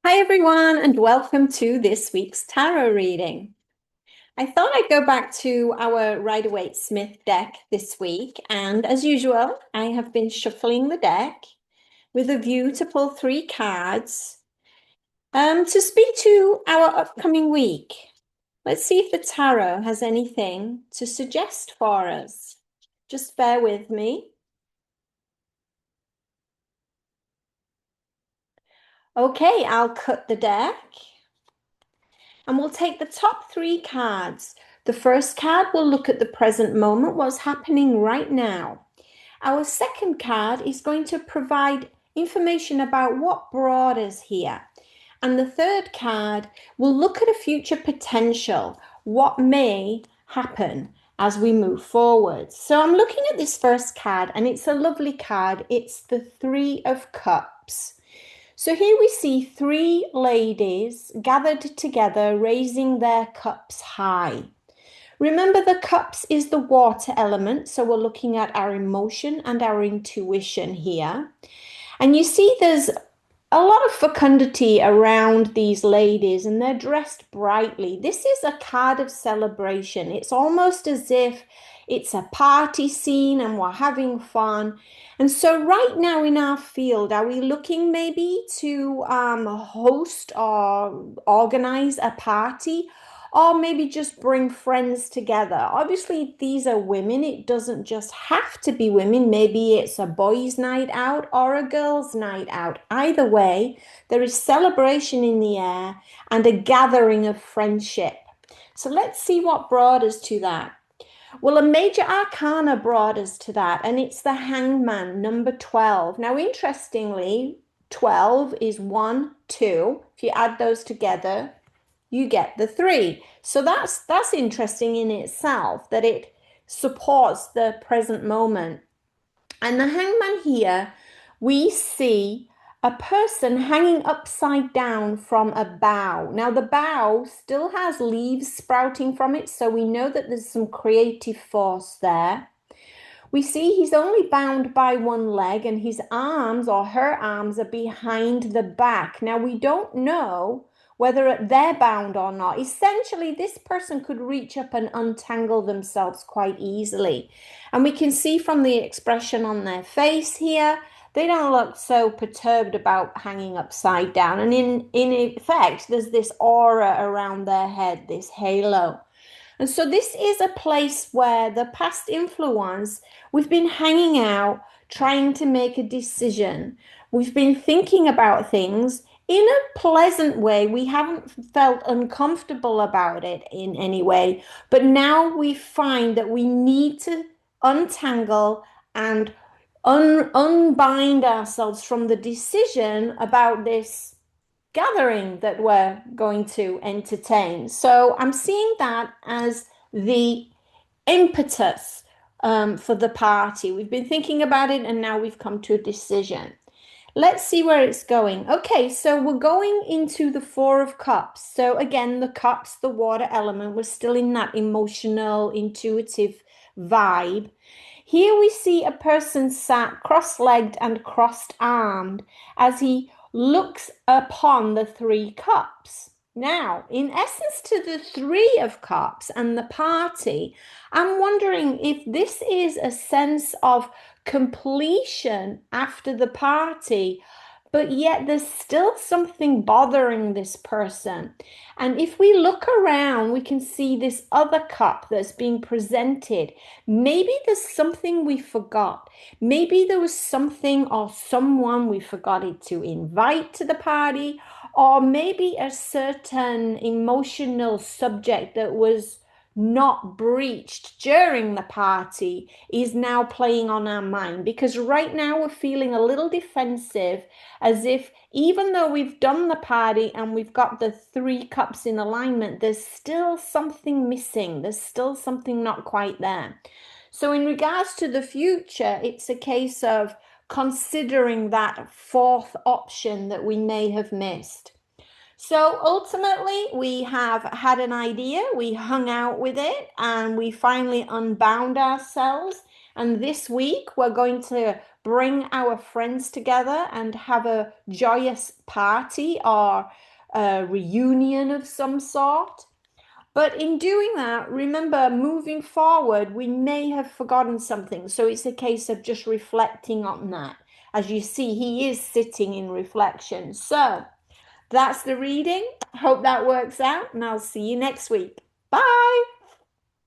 Hi everyone, and welcome to this week's tarot reading. I thought I'd go back to our Rider-Waite-Smith deck this week, and as usual, I have been shuffling the deck with a view to pull 3 cards to speak to our upcoming week. Let's see if the tarot has anything to suggest for us. Just bear with me. Okay, I'll cut the deck. And we'll take the top 3 cards. The first card will look at the present moment, what's happening right now. Our second card is going to provide information about what brought us here. And the third card will look at a future potential, what may happen as we move forward. So I'm looking at this first card, and it's a lovely card. It's the 3 of Cups. So here we see 3 ladies gathered together, raising their cups high. Remember, the cups is the water element, so we're looking at our emotion and our intuition here. And you see there's a lot of fecundity around these ladies, and they're dressed brightly. This is a card of celebration. It's almost as if it's a party scene and we're having fun. And so right now in our field, are we looking maybe to host or organize a party? Or maybe just bring friends together. Obviously, these are women. It doesn't just have to be women. Maybe it's a boys' night out or a girls' night out. Either way, there is celebration in the air and a gathering of friendship. So let's see what brought us to that. Well, a major arcana brought us to that, and it's the Hangman, number 12. Now, interestingly, 12 is 1, 2. If you add those together, you get the 3. So that's interesting in itself, that it supports the present moment. And the Hangman here, we see a person hanging upside down from a bough. Now the bough still has leaves sprouting from it, so we know that there's some creative force there. We see he's only bound by one leg, and his arms or her arms are behind the back. Now we don't know whether they're bound or not. Essentially, this person could reach up and untangle themselves quite easily. And we can see from the expression on their face here, they don't look so perturbed about hanging upside down. And in effect, there's this aura around their head, this halo. And so this is a place where the past influence, we've been hanging out, trying to make a decision. We've been thinking about things in a pleasant way. We haven't felt uncomfortable about it in any way. But now we find that we need to untangle and unbind ourselves from the decision about this gathering that we're going to entertain. So I'm seeing that as the impetus for the party. We've been thinking about it, and now we've come to a decision. Let's see where it's going. Okay, so we're going into the 4 of Cups. So again, the cups, the water element, we're still in that emotional, intuitive vibe. Here we see a person sat cross-legged and crossed-armed as he looks upon the 3 cups. Now, in essence, to the 3 of Cups and the party, I'm wondering if this is a sense of completion after the party, but yet there's still something bothering this person. And if we look around, we can see this other cup that's being presented. Maybe there's something we forgot. Maybe there was something or someone we forgot to invite to the party, or maybe a certain emotional subject that was not breached during the party is now playing on our mind, because right now we're feeling a little defensive, as if even though we've done the party and we've got the 3 cups in alignment, there's still something missing. There's still something not quite there. So in regards to the future, it's a case of considering that 4th option that we may have missed. So ultimately, we have had an idea, we hung out with it, and we finally unbound ourselves. And this week, we're going to bring our friends together and have a joyous party or a reunion of some sort. But in doing that, remember, moving forward, we may have forgotten something. So it's a case of just reflecting on that. As you see, he is sitting in reflection. So that's the reading. Hope that works out, and I'll see you next week. Bye.